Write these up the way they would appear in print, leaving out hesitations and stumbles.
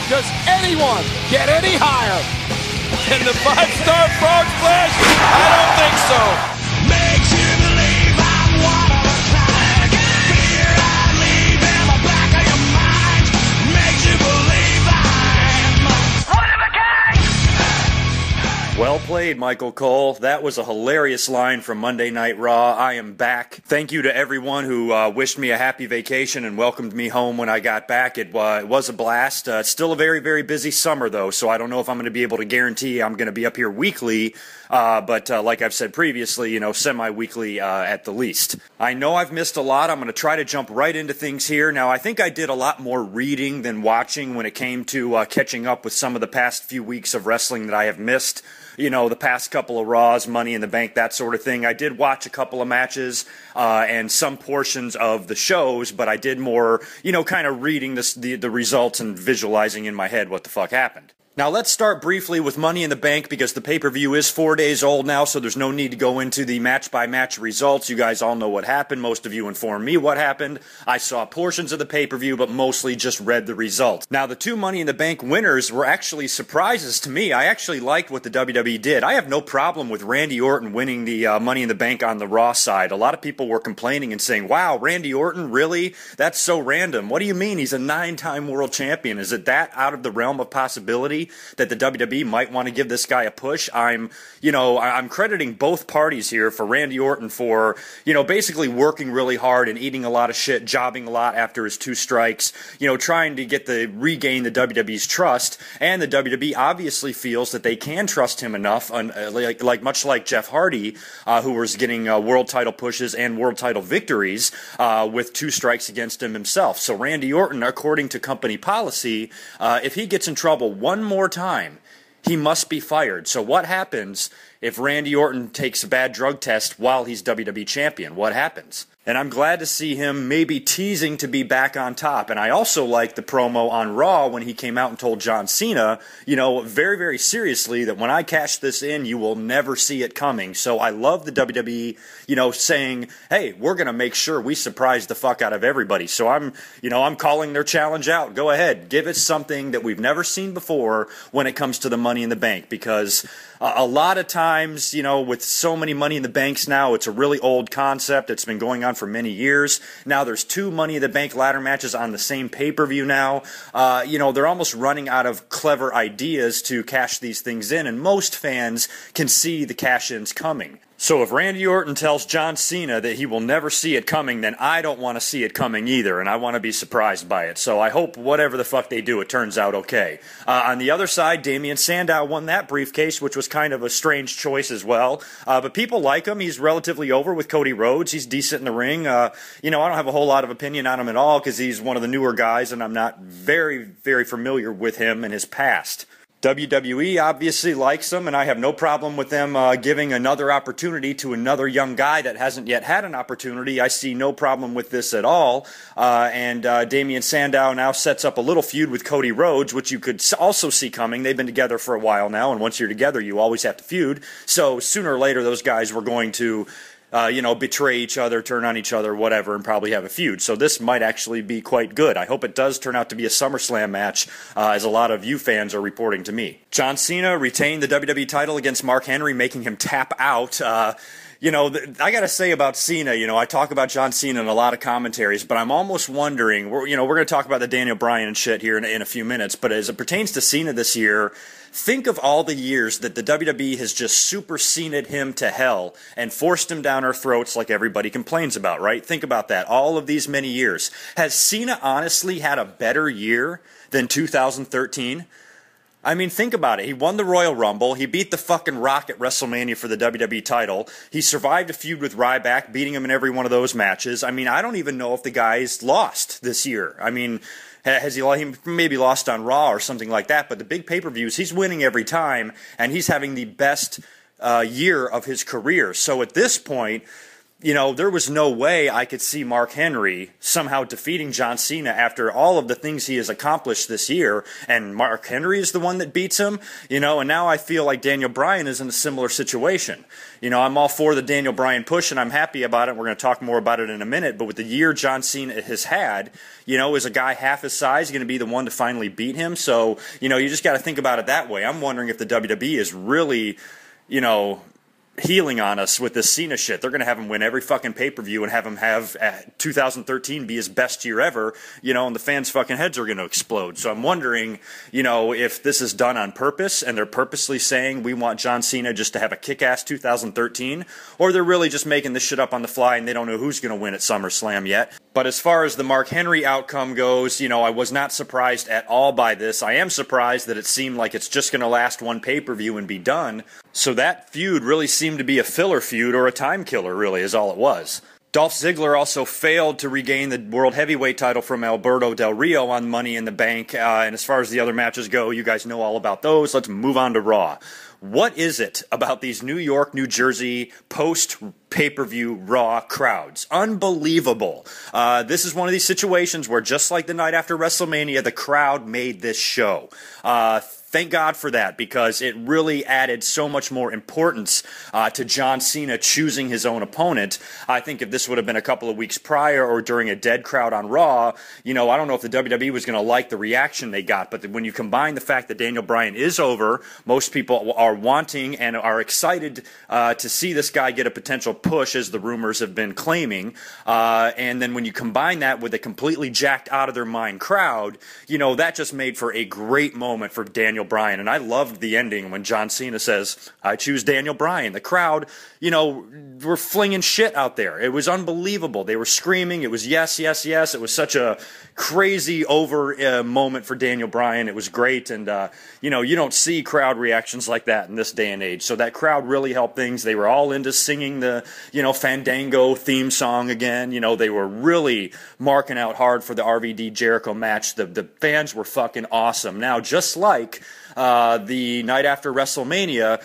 Does anyone get any higher? Can the 5-star frog splash? I don't think so. Makes you believe I'm one of a kind. Fear I leave in the back of your mind. Makes you believe I'm one of a kind. Well played, Michael Cole. That was a hilarious line from Monday Night Raw. I am back. Thank you to everyone who wished me a happy vacation and welcomed me home when I got back. It was a blast. It's still a very, very busy summer, though, so I don't know if I'm going to be able to guarantee I'm going to be up here weekly. But like I've said previously, semi-weekly at the least. I know I've missed a lot. I'm going to try to jump right into things here. Now, I think I did a lot more reading than watching when it came to catching up with some of the past few weeks of wrestling that I have missed. The past couple of Raws, Money in the Bank, that sort of thing. I did watch a couple of matches and some portions of the shows, but I did more, kind of reading the results and visualizing in my head what the fuck happened. Now, let's start briefly with Money in the Bank because the pay-per-view is 4 days old now, so there's no need to go into the match-by-match results. You guys all know what happened. Most of you informed me what happened. I saw portions of the pay-per-view, but mostly just read the results. Now, the two Money in the Bank winners were actually surprises to me. I actually liked what the WWE did. I have no problem with Randy Orton winning the Money in the Bank on the Raw side. A lot of people were complaining and saying, wow, Randy Orton, really? That's so random. What do you mean? He's a 9-time world champion. Is it that out of the realm of possibility that the WWE might want to give this guy a push? I'm crediting both parties here for Randy Orton for, basically working really hard and eating a lot of shit, jobbing a lot after his 2 strikes, trying to regain the WWE's trust, and the WWE obviously feels that they can trust him enough, much like Jeff Hardy, who was getting world title pushes and world title victories with 2 strikes against him himself. So Randy Orton, according to company policy, if he gets in trouble one more time, he must be fired. So what happens if Randy Orton takes a bad drug test while he's WWE champion? What happens? And I'm glad to see him maybe teasing to be back on top. And I also liked the promo on Raw when he came out and told John Cena, very, very seriously that when I cash this in, you will never see it coming. So I love the WWE, saying, hey, we're going to make sure we surprise the fuck out of everybody. So I'm calling their challenge out. Go ahead. Give us something that we've never seen before when it comes to the Money in the Bank. Because a lot of times, with so many Money in the Banks now, it's a really old concept. It's been going on for many years. Now there's 2 Money in the Bank ladder matches on the same pay-per-view now. They're almost running out of clever ideas to cash these things in, and most fans can see the cash-ins coming. So if Randy Orton tells John Cena that he will never see it coming, then I don't want to see it coming either, and I want to be surprised by it. So I hope whatever the fuck they do, it turns out okay. On the other side, Damien Sandow won that briefcase, which was kind of a strange choice as well. But people like him. He's relatively over with Cody Rhodes. He's decent in the ring. I don't have a whole lot of opinion on him at all because he's one of the newer guys, and I'm not very, very familiar with him and his past. WWE obviously likes him, and I have no problem with them giving another opportunity to another young guy that hasn't yet had an opportunity. I see no problem with this at all. And Damien Sandow now sets up a little feud with Cody Rhodes, which you could also see coming. They've been together for a while now, and once you're together, you always have to feud. So sooner or later, those guys were going to betray each other, turn on each other, whatever, and probably have a feud. So this might actually be quite good. I hope it does turn out to be a SummerSlam match, as a lot of you fans are reporting to me. John Cena retained the WWE title against Mark Henry, making him tap out. I got to say about Cena, I talk about John Cena in a lot of commentaries, but I'm almost wondering, we're going to talk about the Daniel Bryan and shit here in a few minutes, but as it pertains to Cena this year, think of all the years that the WWE has just super Cena'd him to hell and forced him down our throats like everybody complains about, right? Think about that. All of these many years. Has Cena honestly had a better year than 2013? I mean, think about it. He won the Royal Rumble. He beat the fucking Rock at WrestleMania for the WWE title. He survived a feud with Ryback, beating him in every one of those matches. I mean, I don't even know if the guy's lost this year. I mean, has he maybe lost on Raw or something like that? But the big pay-per-views, he's winning every time, and he's having the best year of his career. So at this point, there was no way I could see Mark Henry somehow defeating John Cena after all of the things he has accomplished this year, and Mark Henry is the one that beats him, and now I feel like Daniel Bryan is in a similar situation. I'm all for the Daniel Bryan push, and I'm happy about it. We're going to talk more about it in a minute, but with the year John Cena has had, is a guy half his size going to be the one to finally beat him? So, you just got to think about it that way. I'm wondering if the WWE is really, healing on us with this Cena shit. They're going to have him win every fucking pay-per-view and have him have 2013 be his best year ever, and the fans' fucking heads are going to explode. So I'm wondering, if this is done on purpose and they're purposely saying we want John Cena just to have a kick-ass 2013, or they're really just making this shit up on the fly and they don't know who's going to win at SummerSlam yet. But as far as the Mark Henry outcome goes, I was not surprised at all by this. I am surprised that it seemed like it's just going to last one pay-per-view and be done. So that feud really seemed to be a filler feud, or a time killer, really, is all it was. Dolph Ziggler also failed to regain the World Heavyweight title from Alberto Del Rio on Money in the Bank. And as far as the other matches go, you guys know all about those. Let's move on to Raw. What is it about these New York, New Jersey post-pay-per-view Raw crowds? Unbelievable. This is one of these situations where, just like the night after WrestleMania, the crowd made this show. Thank God for that, because it really added so much more importance to John Cena choosing his own opponent. I think if this would have been a couple of weeks prior or during a dead crowd on Raw, I don't know if the WWE was going to like the reaction they got. But when you combine the fact that Daniel Bryan is over, most people are wanting and are excited to see this guy get a potential push, as the rumors have been claiming. And then when you combine that with a completely jacked out of their mind crowd, that just made for a great moment for Daniel Bryan. And I loved the ending when John Cena says, "I choose Daniel Bryan." The crowd, were flinging shit out there. It was unbelievable. They were screaming. It was yes, yes, yes. It was such a crazy over moment for Daniel Bryan. It was great. And, you don't see crowd reactions like that in this day and age. So that crowd really helped things. They were all into singing the, Fandango theme song again. They were really marking out hard for the RVD Jericho match. The fans were fucking awesome. Now, just like the night after WrestleMania,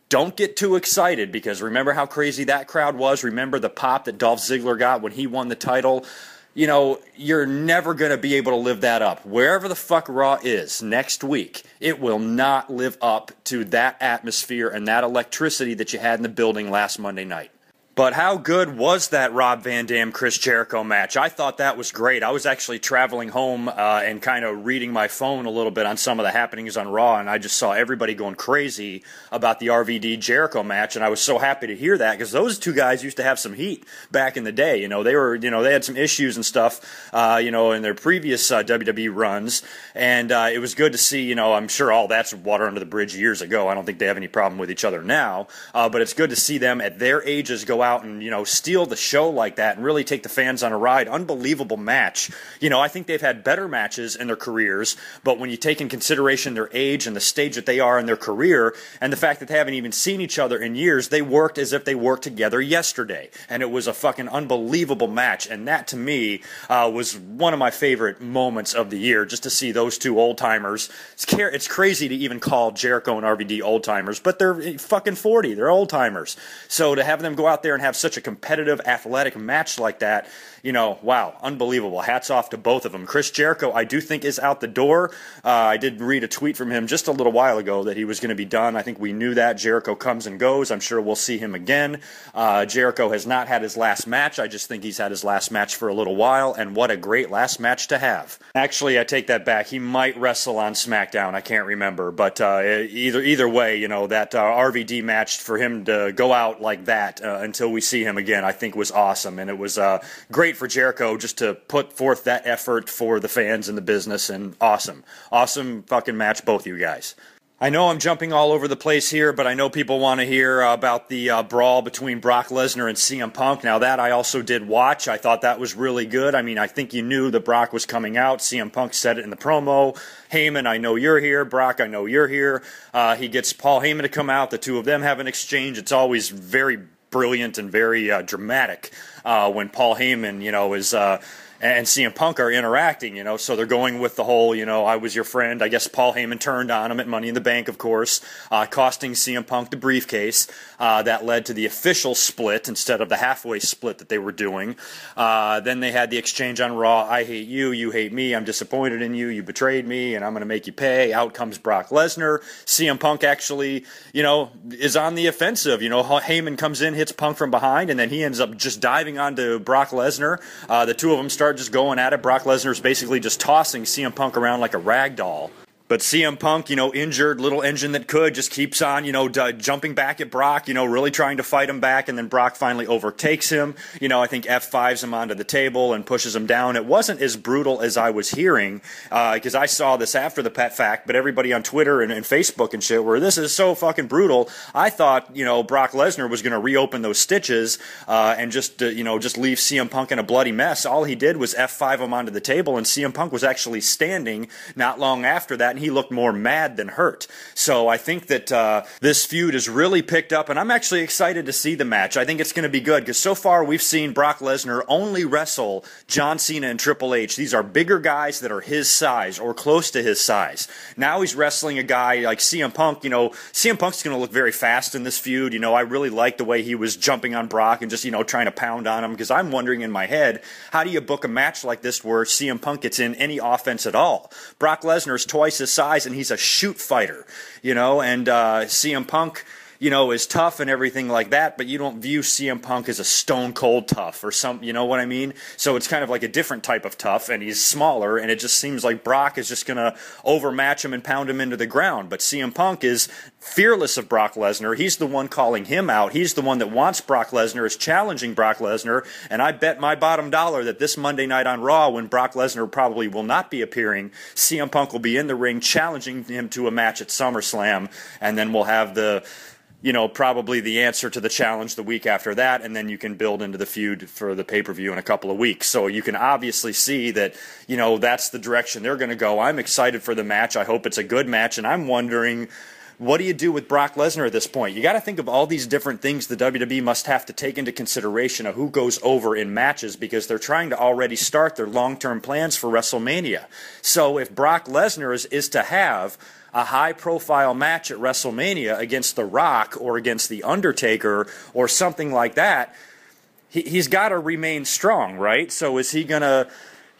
don't get too excited, because remember how crazy that crowd was? Remember the pop that Dolph Ziggler got when he won the title? You're never going to be able to live that up. Wherever the fuck Raw is next week, it will not live up to that atmosphere and that electricity that you had in the building last Monday night. But how good was that Rob Van Dam Chris Jericho match? I thought that was great. I was actually traveling home and kind of reading my phone a little bit on some of the happenings on Raw, and I just saw everybody going crazy about the RVD Jericho match, and I was so happy to hear that, because those two guys used to have some heat back in the day. They had some issues and stuff, in their previous WWE runs, and it was good to see. I'm sure all that's water under the bridge years ago. I don't think they have any problem with each other now, but it's good to see them at their ages go out and steal the show like that and really take the fans on a ride. Unbelievable match. I think they've had better matches in their careers, but when you take in consideration their age and the stage that they are in their career, and the fact that they haven't even seen each other in years, they worked as if they worked together yesterday, and it was a fucking unbelievable match. And that, to me, was one of my favorite moments of the year, just to see those two old timers. It's crazy to even call Jericho and RVD old timers, but they're fucking 40. They're old timers. So to have them go out there and have such a competitive, athletic match like that, wow, unbelievable. Hats off to both of them. Chris Jericho, I do think, is out the door. I did read a tweet from him just a little while ago that he was going to be done. I think we knew that. Jericho comes and goes. I'm sure we'll see him again. Jericho has not had his last match. I just think he's had his last match for a little while, and what a great last match to have. Actually, I take that back. He might wrestle on SmackDown. I can't remember. But either way, that RVD match, for him to go out like that until we see him again, I think was awesome. And it was great for Jericho just to put forth that effort for the fans and the business, and awesome fucking match, both you guys. I know I'm jumping all over the place here, but I know people want to hear about the brawl between Brock Lesnar and CM Punk. Now, that I also did watch. I thought that was really good. I mean, I think you knew that Brock was coming out. CM Punk said it in the promo. Heyman, I know you're here. Brock, I know you're here. He gets Paul Heyman to come out. The two of them have an exchange. It's always very brilliant and very dramatic when Paul Heyman, is and CM Punk are interacting, so they're going with the whole, I was your friend. I guess Paul Heyman turned on him at Money in the Bank, of course, costing CM Punk the briefcase. That led to the official split instead of the halfway split that they were doing. Then they had the exchange on Raw. I hate you, you hate me, I'm disappointed in you, you betrayed me, and I'm going to make you pay. Out comes Brock Lesnar. CM Punk actually, is on the offensive. Heyman comes in, hits Punk from behind, and then he ends up just diving onto Brock Lesnar. The two of them start just going at it. Brock Lesnar's basically just tossing CM Punk around like a rag doll. But CM Punk, injured little engine that could, just keeps on, jumping back at Brock, really trying to fight him back, and then Brock finally overtakes him. I think F5s him onto the table and pushes him down. It wasn't as brutal as I was hearing, because I saw this after the fact, but everybody on Twitter and Facebook and shit were, this is so fucking brutal. I thought, Brock Lesnar was going to reopen those stitches and just leave CM Punk in a bloody mess. All he did was F5 him onto the table, and CM Punk was actually standing not long after that, and he looked more mad than hurt. So I think that this feud has really picked up, and I'm actually excited to see the match. I think it's going to be good, because so far we've seen Brock Lesnar only wrestle John Cena and Triple H. These are bigger guys that are his size or close to his size. Now he's wrestling a guy like CM Punk. CM Punk's going to look very fast in this feud. I really like the way he was jumping on Brock and just, trying to pound on him, because I'm wondering in my head, how do you book a match like this where CM Punk gets in any offense at all? Brock Lesnar's twice his size, and he's a shoot fighter, and CM Punk, is tough and everything like that, but you don't view CM Punk as a stone cold tough or some, you know what I mean? So it's kind of like a different type of tough, and he's smaller, and it just seems like Brock is just going to overmatch him and pound him into the ground. But CM Punk is fearless of Brock Lesnar. He's the one calling him out. He's the one that wants Brock Lesnar, is challenging Brock Lesnar, and I bet my bottom dollar that this Monday night on Raw, when Brock Lesnar probably will not be appearing, CM Punk will be in the ring challenging him to a match at SummerSlam, and then we'll have the probably the answer to the challenge the week after that, and then you can build into the feud for the pay-per-view in a couple of weeks. So you can obviously see that, that's the direction they're going to go. I'm excited for the match. I hope it's a good match, and I'm wondering, what do you do with Brock Lesnar at this point? You got to think of all these different things the WWE must have to take into consideration of who goes over in matches, because they're trying to already start their long-term plans for WrestleMania. So if Brock Lesnar is to have a high-profile match at WrestleMania against The Rock or against The Undertaker or something like that, he's got to remain strong, right? So is he going to,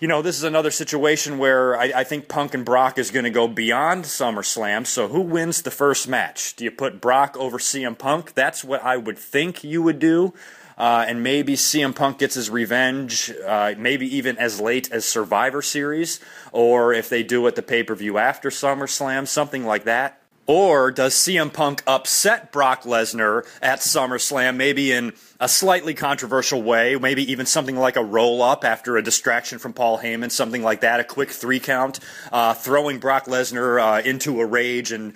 this is another situation where I think Punk and Brock is going to go beyond SummerSlam. So who wins the first match? Do you put Brock over CM Punk? That's what I would think you would do. And maybe CM Punk gets his revenge, maybe even as late as Survivor Series, or if they do it the pay-per-view after SummerSlam, something like that. Or does CM Punk upset Brock Lesnar at SummerSlam, maybe in a slightly controversial way, maybe even something like a roll-up after a distraction from Paul Heyman, something like that, a quick 3 count, throwing Brock Lesnar into a rage and,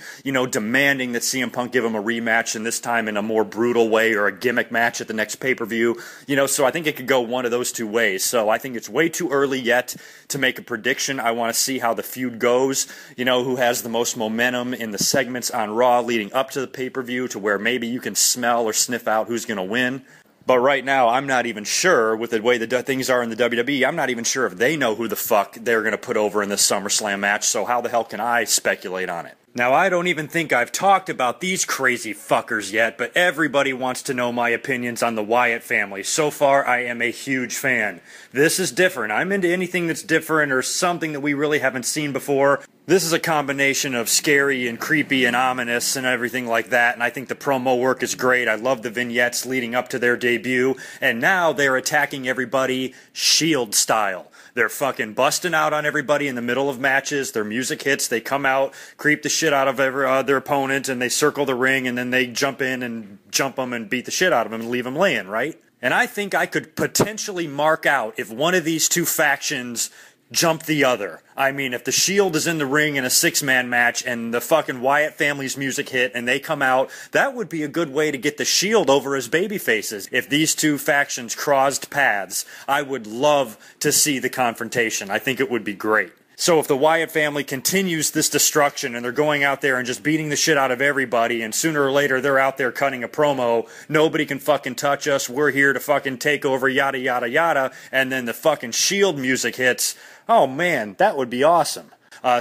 demanding that CM Punk give him a rematch, and this time in a more brutal way, or a gimmick match at the next pay-per-view. So I think it could go one of those two ways. So I think it's way too early yet to make a prediction. I want to see how the feud goes, who has the most momentum in the segments on Raw leading up to the pay-per-view, to where maybe you can smell or sniff out who's going to win. But right now, I'm not even sure, with the way the things are in the WWE, I'm not even sure if they know who the fuck they're going to put over in this SummerSlam match, so how the hell can I speculate on it? Now, I don't even think I've talked about these crazy fuckers yet, but everybody wants to know my opinions on the Wyatt family. So far, I am a huge fan. This is different. I'm into anything that's different or something that we really haven't seen before. This is a combination of scary and creepy and ominous and everything like that, and I think the promo work is great. I love the vignettes leading up to their debut, and now they're attacking everybody Shield style. They're fucking busting out on everybody in the middle of matches. Their music hits, they come out, creep the shit out of their opponent, and they circle the ring, and then they jump in and jump them and beat the shit out of them and leave them laying, right? And I think I could potentially mark out if one of these two factions jump the other. I mean, if the Shield is in the ring in a 6-man match and the fucking Wyatt family's music hit and they come out, that would be a good way to get the Shield over as baby faces. If these two factions crossed paths, I would love to see the confrontation. I think it would be great. So if the Wyatt family continues this destruction and they're going out there and just beating the shit out of everybody, and sooner or later they're out there cutting a promo, nobody can fucking touch us, we're here to fucking take over, yada yada yada, and then the fucking Shield music hits, oh man, that would be awesome.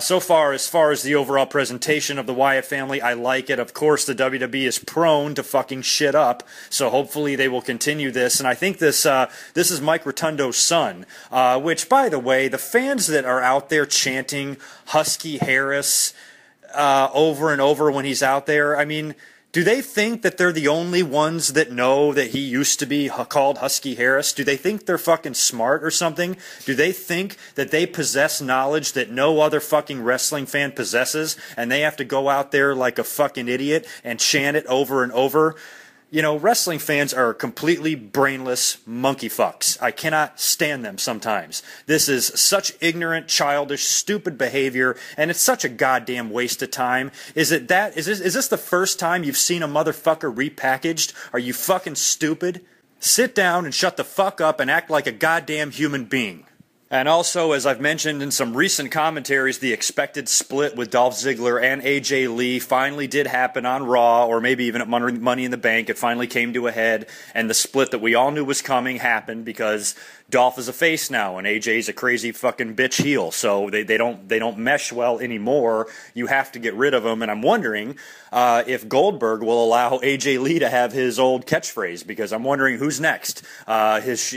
So far, as far as the overall presentation of the Wyatt family, I like it. Of course, the WWE is prone to fucking shit up, so hopefully they will continue this. And I think this is Mike Rotundo's son, which, by the way, the fans that are out there chanting Husky Harris over and over when he's out there, I mean, do they think that they're the only ones that know that he used to be called Husky Harris? Do they think they're fucking smart or something? Do they think that they possess knowledge that no other fucking wrestling fan possesses, and they have to go out there like a fucking idiot and chant it over and over? You know, wrestling fans are completely brainless monkey fucks. I cannot stand them sometimes. This is such ignorant, childish, stupid behavior, and it's such a goddamn waste of time. Is this the first time you've seen a motherfucker repackaged? Are you fucking stupid? Sit down and shut the fuck up and act like a goddamn human being. And also, as I've mentioned in some recent commentaries, the expected split with Dolph Ziggler and AJ Lee finally did happen on Raw, or maybe even at Money in the Bank. It finally came to a head, and the split that we all knew was coming happened because Dolph is a face now, and AJ's a crazy fucking bitch heel, so they don't mesh well anymore. You have to get rid of them, and I'm wondering if Goldberg will allow AJ Lee to have his old catchphrase, because I'm wondering who's next.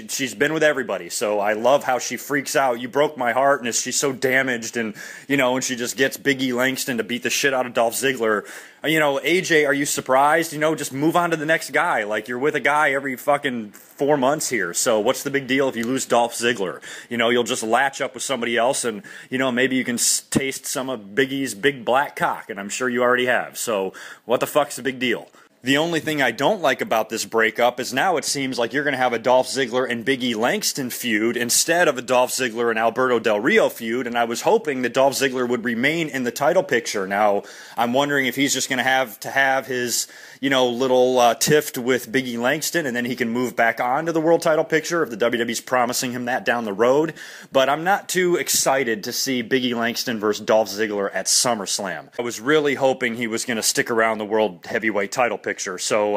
She's been with everybody, so I love how she freaks out. You broke my heart, and she's so damaged, and and she just gets Big E Langston to beat the shit out of Dolph Ziggler. AJ, are you surprised? Just move on to the next guy. Like, you're with a guy every fucking 4 months here. So what's the big deal if you lose Dolph Ziggler? You'll just latch up with somebody else, and, maybe you can taste some of Big E's big black cock, and I'm sure you already have. So what the fuck's the big deal? The only thing I don't like about this breakup is now it seems like you're going to have a Dolph Ziggler and Big E Langston feud instead of a Dolph Ziggler and Alberto Del Rio feud, and I was hoping that Dolph Ziggler would remain in the title picture. Now, I'm wondering if he's just going to have his, little tiff with Big E Langston, and then he can move back on to the world title picture if the WWE's promising him that down the road. But I'm not too excited to see Big E Langston versus Dolph Ziggler at SummerSlam. I was really hoping he was going to stick around the world heavyweight title picture. So,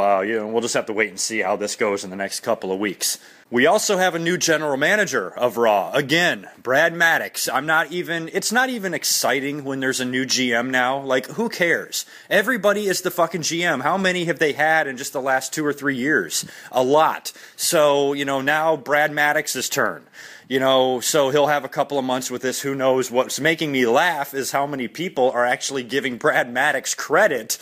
we'll just have to wait and see how this goes in the next couple of weeks. We also have a new general manager of Raw. Again, Brad Maddox. It's not even exciting when there's a new GM now. Like, who cares? Everybody is the fucking GM. How many have they had in just the last 2 or 3 years? A lot. So, now Brad Maddox's turn. So he'll have a couple of months with this. Who knows? What's making me laugh is how many people are actually giving Brad Maddox credit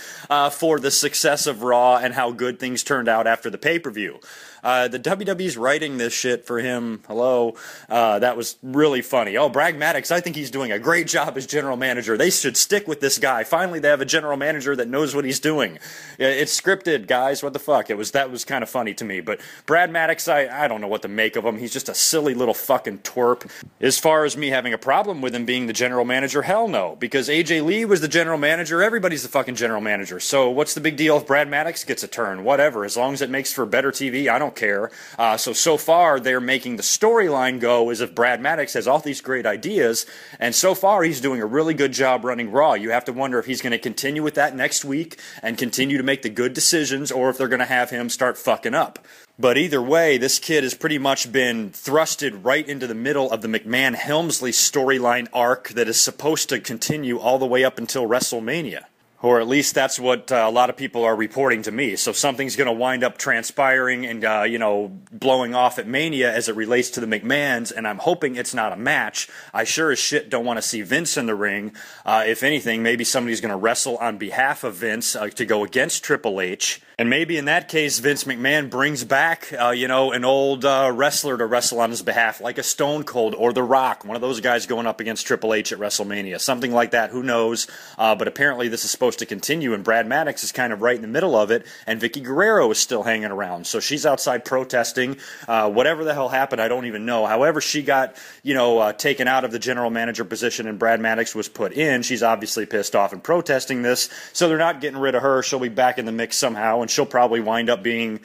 for the success of Raw and how good things turned out after the pay-per-view. The WWE's writing this shit for him. Hello. That was really funny. Oh, Brad Maddox, I think he's doing a great job as general manager. They should stick with this guy. Finally, they have a general manager that knows what he's doing. It's scripted, guys. What the fuck? That was kind of funny to me. But Brad Maddox, I don't know what to make of him. He's just a silly little fucking twerp. As far as me having a problem with him being the general manager, hell no. Because AJ Lee was the general manager. Everybody's the fucking general manager. So what's the big deal if Brad Maddox gets a turn? Whatever. As long as it makes for better TV, I don't care. So far, they're making the storyline go as if Brad Maddox has all these great ideas, and so far, he's doing a really good job running Raw. You have to wonder if he's going to continue with that next week and continue to make the good decisions, or if they're going to have him start fucking up. But either way, this kid has pretty much been thrusted right into the middle of the McMahon-Helmsley storyline arc that is supposed to continue all the way up until WrestleMania. Or at least that's what a lot of people are reporting to me. So something's going to wind up transpiring and, blowing off at Mania as it relates to the McMahons, and I'm hoping it's not a match. I sure as shit don't want to see Vince in the ring. If anything, maybe somebody's going to wrestle on behalf of Vince to go against Triple H. And maybe in that case, Vince McMahon brings back, an old wrestler to wrestle on his behalf, like a Stone Cold or The Rock, one of those guys going up against Triple H at WrestleMania. Something like that, who knows? But apparently this is supposed supposed to continue, and Brad Maddox is kind of right in the middle of it, and Vicky Guerrero is still hanging around. So she's outside protesting. Whatever the hell happened, I don't even know. However, she got, taken out of the general manager position and Brad Maddox was put in. She's obviously pissed off and protesting this, so they're not getting rid of her. She'll be back in the mix somehow, and she'll probably wind up being,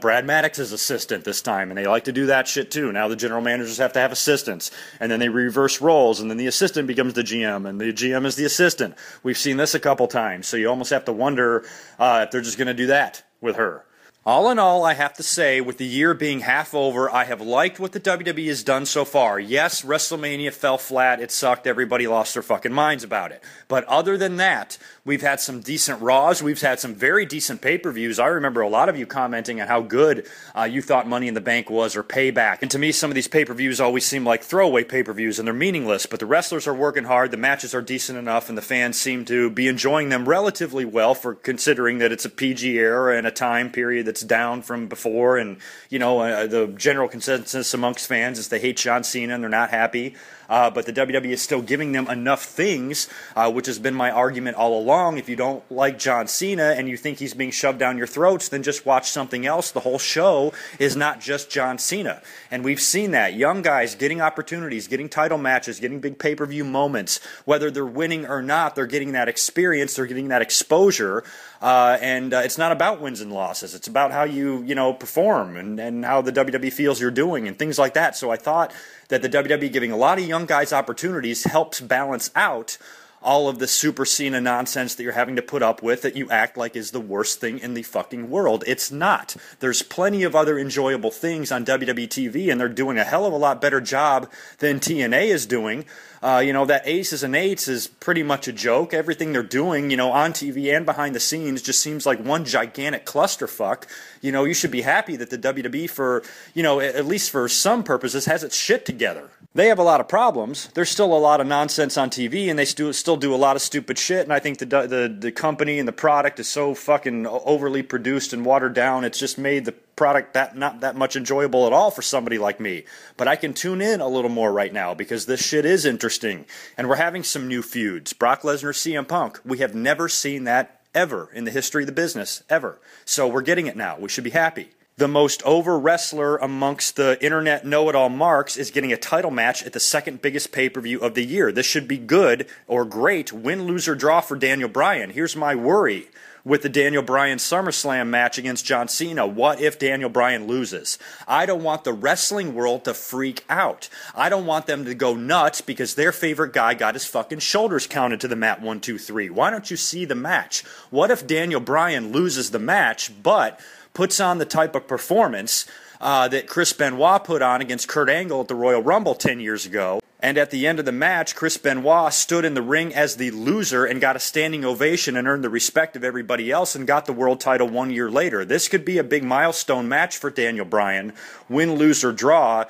Brad Maddox's assistant this time, and they like to do that shit too. Now the general managers have to have assistants, and then they reverse roles, and then the assistant becomes the GM, and the GM is the assistant. We've seen this a couple times, so you almost have to wonder if they're just going to do that with her. All in all, I have to say, with the year being half over, I have liked what the WWE has done so far. Yes, WrestleMania fell flat. It sucked. Everybody lost their fucking minds about it. But other than that, we've had some decent Raws. We've had some very decent pay-per-views. I remember a lot of you commenting on how good you thought Money in the Bank was, or Payback. And to me, some of these pay-per-views always seem like throwaway pay-per-views, and they're meaningless. But the wrestlers are working hard. The matches are decent enough, and the fans seem to be enjoying them relatively well, for considering that it's a PG era and a time period that's down from before. And, the general consensus amongst fans is they hate John Cena and they're not happy. But the WWE is still giving them enough things, which has been my argument all along. If you don't like John Cena and you think he's being shoved down your throats, then just watch something else. The whole show is not just John Cena. And we've seen that. Young guys getting opportunities, getting title matches, getting big pay-per-view moments. Whether they're winning or not, they're getting that experience, they're getting that exposure. And it's not about wins and losses. It's about how you perform and how the WWE feels you're doing and things like that. So I thought that the WWE giving a lot of young guys opportunities helps balance out all of the Super Cena nonsense that you're having to put up with, that you act like is the worst thing in the fucking world. It's not. There's plenty of other enjoyable things on WWE TV, and they're doing a hell of a lot better job than TNA is doing. That Aces and Eights is pretty much a joke. Everything they're doing, on TV and behind the scenes just seems like one gigantic clusterfuck. You should be happy that the WWE, for, at least for some purposes, has its shit together. They have a lot of problems. There's still a lot of nonsense on TV, and they still do a lot of stupid shit, and I think the company and the product is so fucking overly produced and watered down, it's just made the product not that much enjoyable at all for somebody like me. But I can tune in a little more right now because this shit is interesting, and we're having some new feuds. Brock Lesnar, CM Punk. We have never seen that ever in the history of the business, ever. So we're getting it now. We should be happy. The most over wrestler amongst the internet know-it-all marks is getting a title match at the second biggest pay-per-view of the year. This should be good or great win, lose, or draw for Daniel Bryan. Here's my worry with the Daniel Bryan SummerSlam match against John Cena. What if Daniel Bryan loses? I don't want the wrestling world to freak out. I don't want them to go nuts because their favorite guy got his fucking shoulders counted to the mat 1, 2, 3. Why don't you see the match? What if Daniel Bryan loses the match, but puts on the type of performance that Chris Benoit put on against Kurt Angle at the Royal Rumble 10 years ago? And at the end of the match, Chris Benoit stood in the ring as the loser and got a standing ovation and earned the respect of everybody else and got the world title 1 year later. This could be a big milestone match for Daniel Bryan. Win, lose, or draw.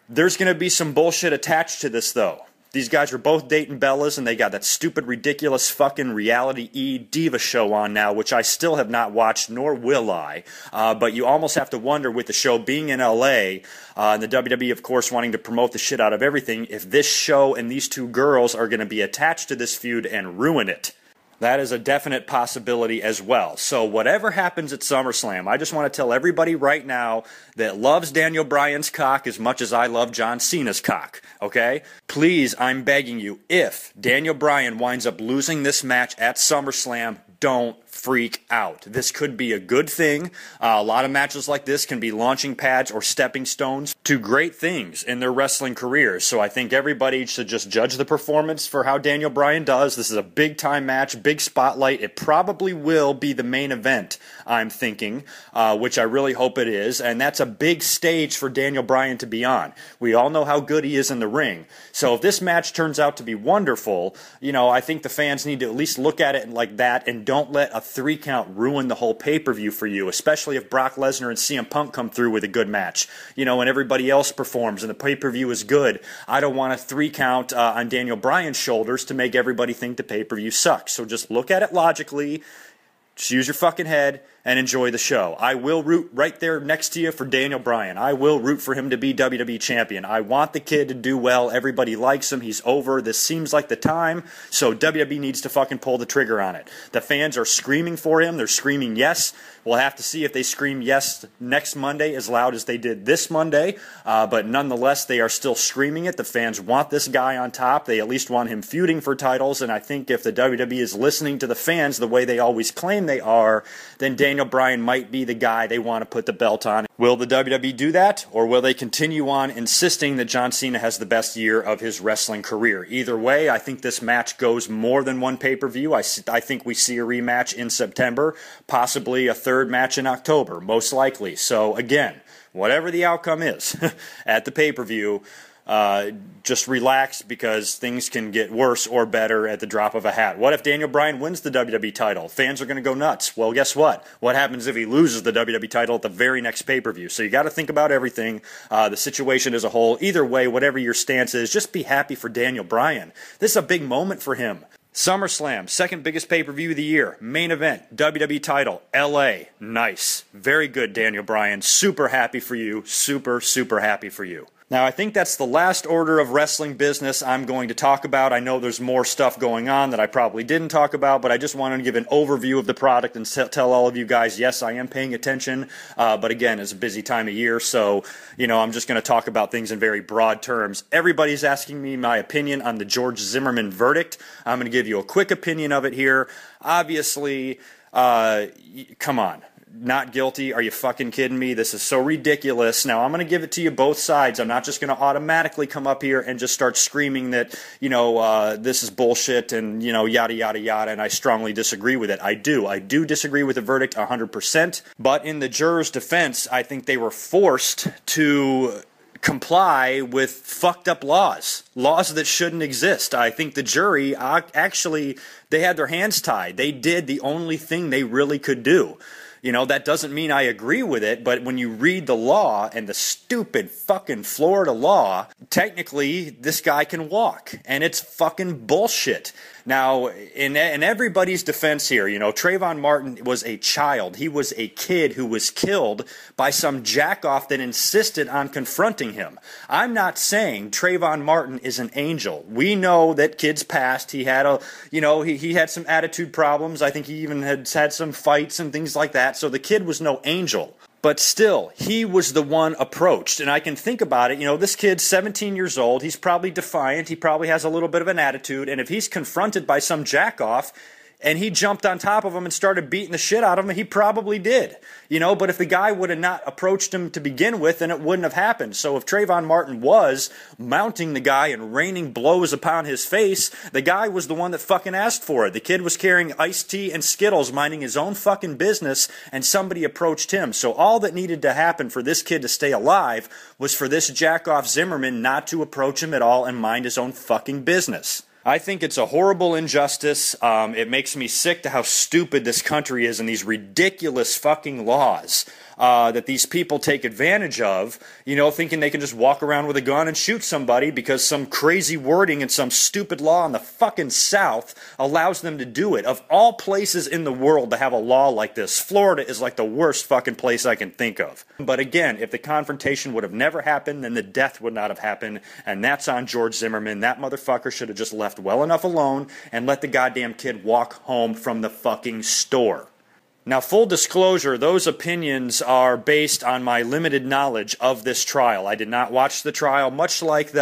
There's going to be some bullshit attached to this, though. These guys are both dating Bellas, and they got that stupid, ridiculous fucking reality diva show on now, which I still have not watched, nor will I. But you almost have to wonder, with the show being in LA, and the WWE, of course, wanting to promote the shit out of everything, if this show and these two girls are going to be attached to this feud and ruin it. That is a definite possibility as well. So whatever happens at SummerSlam, I just want to tell everybody right now that loves Daniel Bryan's cock as much as I love John Cena's cock, okay? Please, I'm begging you, if Daniel Bryan winds up losing this match at SummerSlam, don't freak out. This could be a good thing. A lot of matches like this can be launching pads or stepping stones to great things in their wrestling careers. So I think everybody should just judge the performance for how Daniel Bryan does. This is a big time match, big spotlight. It probably will be the main event, I'm thinking, which I really hope it is. And that's a big stage for Daniel Bryan to be on. We all know how good he is in the ring. So if this match turns out to be wonderful, I think the fans need to at least look at it like that and don't let a 3 count ruin the whole pay-per-view for you, especially if Brock Lesnar and CM Punk come through with a good match, and everybody else performs and the pay-per-view is good. I don't want a 3 count on Daniel Bryan's shoulders to make everybody think the pay-per-view sucks. So just look at it logically, just use your fucking head, and enjoy the show. I will root right there next to you for Daniel Bryan. I will root for him to be WWE champion. I want the kid to do well. Everybody likes him. He's over. This seems like the time, so WWE needs to fucking pull the trigger on it. The fans are screaming for him. They're screaming yes. We'll have to see if they scream yes next Monday as loud as they did this Monday, but nonetheless, they are still screaming it. The fans want this guy on top. They at least want him feuding for titles, and I think if the WWE is listening to the fans the way they always claim they are, then Daniel Bryan might be the guy they want to put the belt on. Will the WWE do that, or will they continue on insisting that John Cena has the best year of his wrestling career? Either way, I think this match goes more than one pay-per-view. I think we see a rematch in September, possibly a third match in October, most likely. So again, whatever the outcome is at the pay-per-view, just relax, because things can get worse or better at the drop of a hat. What if Daniel Bryan wins the WWE title? Fans are going to go nuts. Well, guess what? What happens if he loses the WWE title at the very next pay-per-view? So you got to think about everything, the situation as a whole. Either way, whatever your stance is, just be happy for Daniel Bryan. This is a big moment for him. SummerSlam, second biggest pay-per-view of the year. Main event, WWE title, LA. Nice. Very good, Daniel Bryan. Super happy for you. Super, super happy for you. Now, I think that's the last order of wrestling business I'm going to talk about. I know there's more stuff going on that I probably didn't talk about, but I just wanted to give an overview of the product and tell all of you guys, yes, I am paying attention. But again, it's a busy time of year, so, I'm just going to talk about things in very broad terms. Everybody's asking me my opinion on the George Zimmerman verdict. I'm going to give you a quick opinion of it here. Obviously, come on. Not guilty? Are you fucking kidding me? This is so ridiculous. Now, I'm going to give it to you both sides. I'm not just going to automatically come up here and just start screaming that, this is bullshit and, yada, yada, yada, and I strongly disagree with it. I do disagree with the verdict 100%, but in the jurors' defense, I think they were forced to comply with fucked up laws that shouldn't exist. I think the jury, actually, they had their hands tied. They did the only thing they really could do. That doesn't mean I agree with it, but when you read the law and the stupid fucking Florida law, technically this guy can walk, and it's fucking bullshit. Now, in everybody's defense here, Trayvon Martin was a child. He was a kid who was killed by some jackoff that insisted on confronting him. I'm not saying Trayvon Martin is an angel. We know that kids past, he had he had some attitude problems. I think he even had some fights and things like that. So the kid was no angel. But still, he was the one approached. And I can think about it, this kid's 17 years old. He's probably defiant. He probably has a little bit of an attitude. And if he's confronted by some jackoff and he jumped on top of him and started beating the shit out of him, he probably did. But if the guy would have not approached him to begin with, then it wouldn't have happened. So if Trayvon Martin was mounting the guy and raining blows upon his face, the guy was the one that fucking asked for it. The kid was carrying iced tea and Skittles, minding his own fucking business, and somebody approached him. So all that needed to happen for this kid to stay alive was for this jackoff Zimmerman not to approach him at all and mind his own fucking business. I think it's a horrible injustice. It makes me sick to how stupid this country is and these ridiculous fucking laws that these people take advantage of, thinking they can just walk around with a gun and shoot somebody because some crazy wording in some stupid law in the fucking South allows them to do it. Of all places in the world to have a law like this, Florida is like the worst fucking place I can think of. But again, if the confrontation would have never happened, then the death would not have happened, and that's on George Zimmerman. That motherfucker should have just left well enough alone and let the goddamn kid walk home from the fucking store. Now, full disclosure, those opinions are based on my limited knowledge of this trial. I did not watch the trial, much like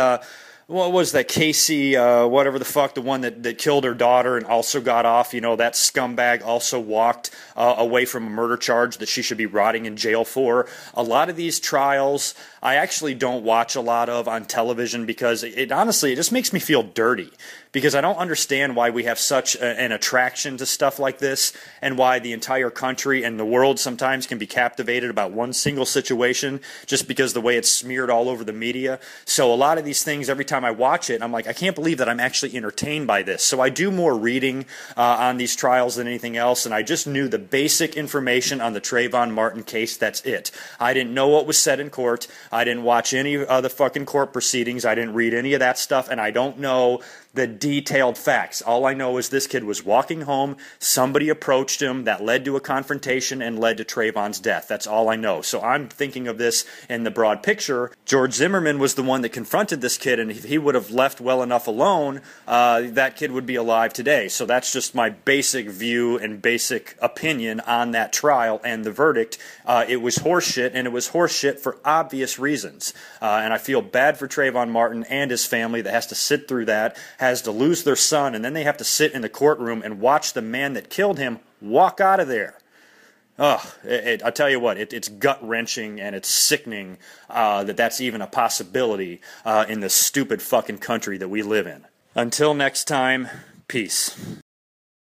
what was that, Casey, whatever the fuck, the one that killed her daughter and also got off, that scumbag also walked away from a murder charge that she should be rotting in jail for. A lot of these trials, I actually don't watch a lot of on television because it honestly just makes me feel dirty. Because I don't understand why we have such an attraction to stuff like this and why the entire country and the world sometimes can be captivated about one single situation just because the way it's smeared all over the media. So a lot of these things, every time I watch it, I'm like, I can't believe that I'm actually entertained by this. So I do more reading on these trials than anything else, and I just knew the basic information on the Trayvon Martin case. That's it. I didn't know what was said in court. I didn't watch any of the fucking court proceedings. I didn't read any of that stuff, and I don't know the detailed facts. All I know is this kid was walking home, somebody approached him, that led to a confrontation and led to Trayvon's death. That's all I know. So I'm thinking of this in the broad picture. George Zimmerman was the one that confronted this kid, and if he would have left well enough alone, that kid would be alive today. So that's just my basic view and basic opinion on that trial and the verdict. It was horseshit, and it was horseshit for obvious reasons. And I feel bad for Trayvon Martin and his family that has to sit through that, has to lose their son, and then they have to sit in the courtroom and watch the man that killed him walk out of there. I tell you what, it's gut-wrenching and it's sickening that that's even a possibility in the stupid fucking country that we live in. Until next time, peace.